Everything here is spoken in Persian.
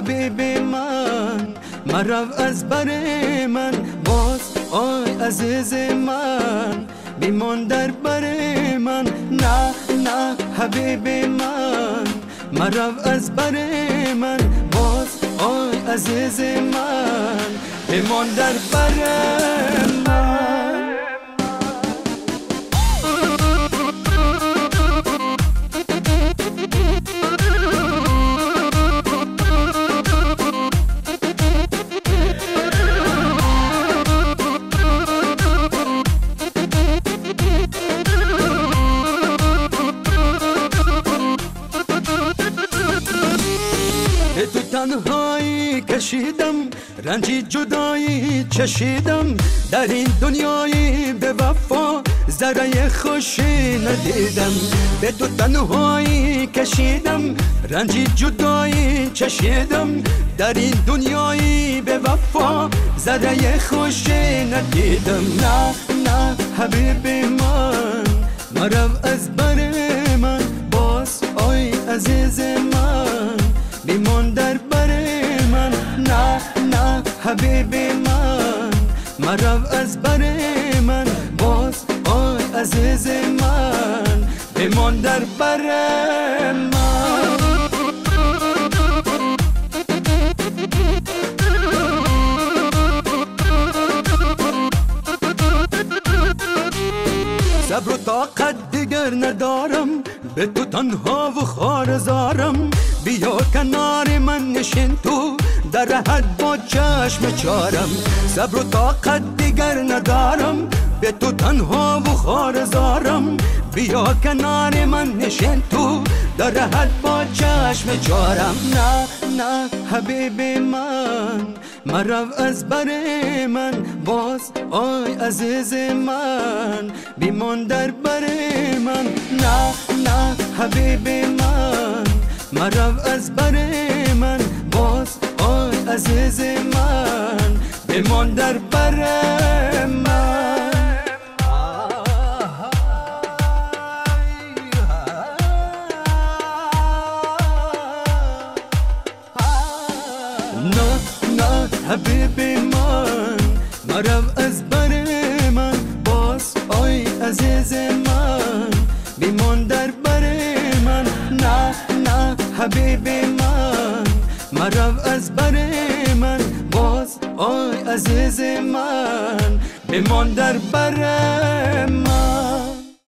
حبیب من مرو از بر من باز آی عزیز من بیمان در بر من نه نه حبیب من مرو از بر من باز آی عزیز من بیمان در بر من تو تنهایی کشیدم رنجی جدایی چشیدم در این دنیای به وفا ذره خوشی ندیدم به تو تنهایی کشیدم رنجی جدایی چشیدم در این دنیای به وفا ذره خوشی ندیدم نه نه حبیب من مرو از بر من باز آی عزیز من بیمان در بر من نه نه حبیب من مرو از بر من باز آی عزیز من بیمان در بر من صبر و طاقت دیگر ندارم به تو تنها و خوار زارم بیا کنار من نشین تو در راحت با چشم چارم صبر و طاقت دیگر ندارم به تو تنها و خوار زارم بیا کنار من نشین تو در راحت با چشم چارم نه نه حبیب من مرو از بر من باز آی عزیز من بیمان در بر من نه نه حبیب من مرو از بر من باز آی عزیز من بیمان در بر من نه نه حبیب من مرو از بر من باز آی عزیز من بیمان در بر من نه نه حبیب من مرو از بر من باز آی عزیز من بیمان در بر